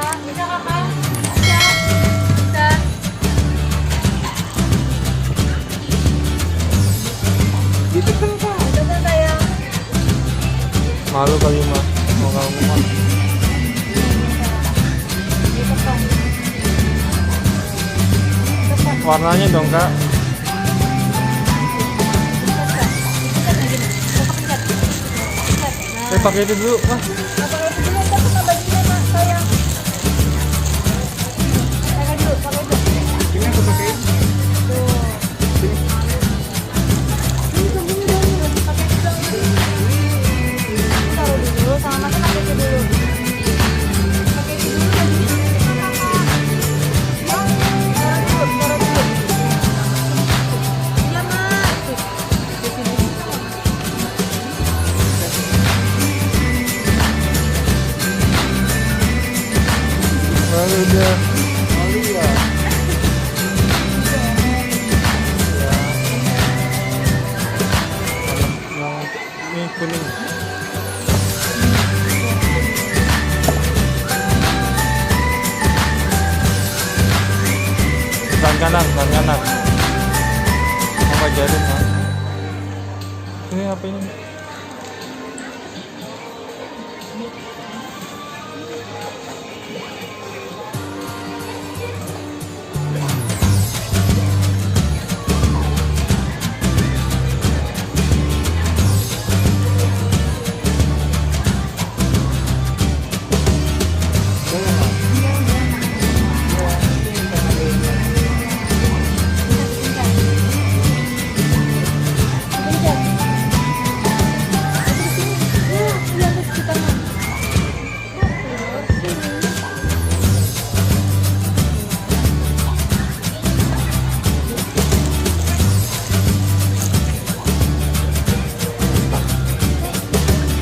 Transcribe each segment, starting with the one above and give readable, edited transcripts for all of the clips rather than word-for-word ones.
Bisa kakak? Bisa. Bisa. Gitu kan kak. Itu kan sayang. Malu kali mah. Mau kamu mah. Gitu kan. Warnanya dong kak. Pakai itu dulu mah. Pakai itu dulu, ntar kena bajunya Mak, sayang. Pakai dulu, pakai dulu. Ini aku pakai. Tuh. Ini sabunnya dong, pakai itu dong. Taruh dulu, sama Mas pakai itu dulu. Pakai itu dulu, bajunya kakak. Ya, taruh dulu. Iya Mak. Tuh, di sini. Lalu udah. Malu ya. Ya. Yang ini kuning. Kanan. Mau ajarin mah. Ini apa ini?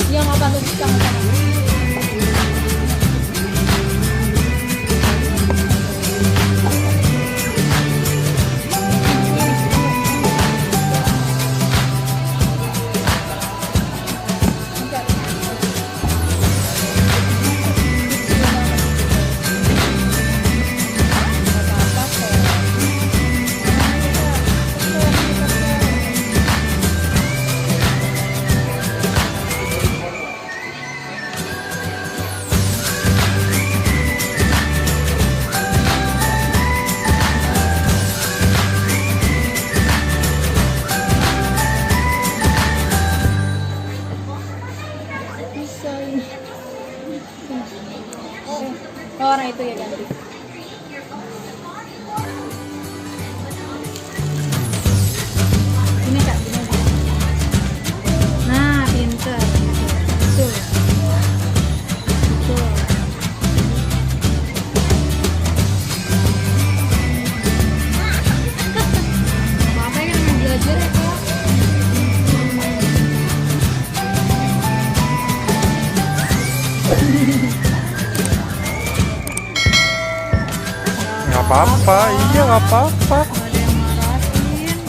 Yang apa tuh yang apa? Bisa ini. Oh, warna itu ya ganti. Ini Kak, gini aja. Nah, pinter. Betul. Betul. Apa yang namanya belajar ya Kak? Nggak apa-apa, iya nggak apa-apa. Nggak ada yang marahin.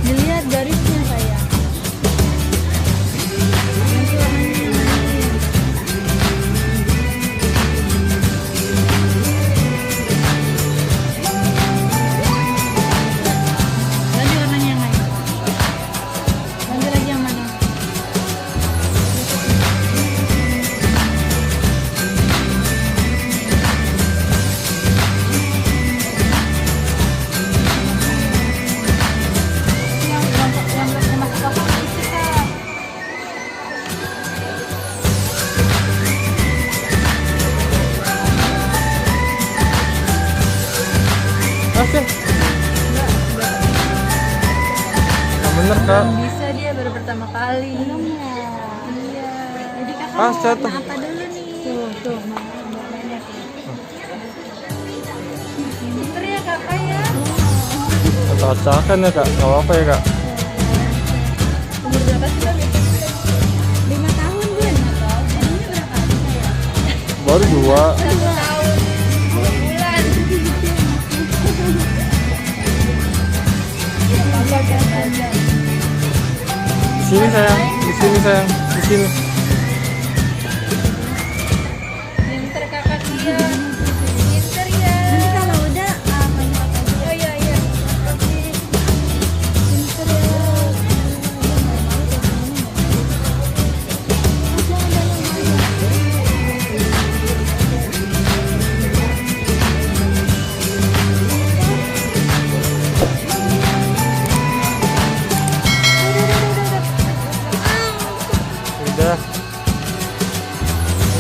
Dilihat garisnya sayang. Nanti warnanya yang lain. Ganti warnanya yang lain. Ganti lagi yang mana? Yang masuk kakak itu Kak. Masih. Yang bener kak. Belum bisa, dia baru pertama kali. Belum ya. Iya. Jadi kakak Ah, mau jatuh. warna apa dulu nih? Tuh, warnanya tuh. Pinter ya kakak ya. Acak-acakan ya kak, nggak apa-apa ya kak. Umur berapa sih Kak? 5 tahun gue. 5 tahun. Jadinya berapa sih ya? Baru 2. 1 tahun 2 bulan. Apa kan aja. Di sini sayang, di sini sayang, di sini.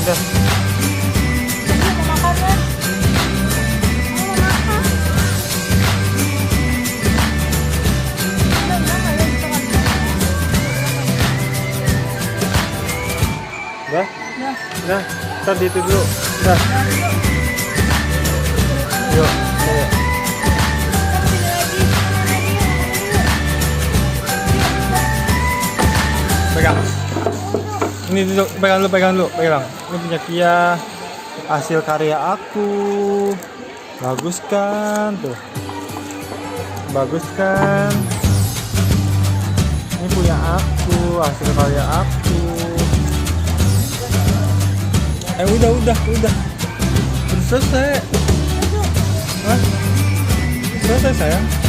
Udah. Aku mau makan ya. Aku mau makan. Udah nggak ya bisa kan? Udah. Udah. Udah. Ntar di itu dulu. Udah. Yuk. Ayo. Pegang. Ini duduk, pegang dulu. Ini punya Kia, hasil karya aku. Bagus kan, tuh. Bagus kan. Ini punya aku, hasil karya aku. Udah. Udah selesai. Hah? Selesai sayang.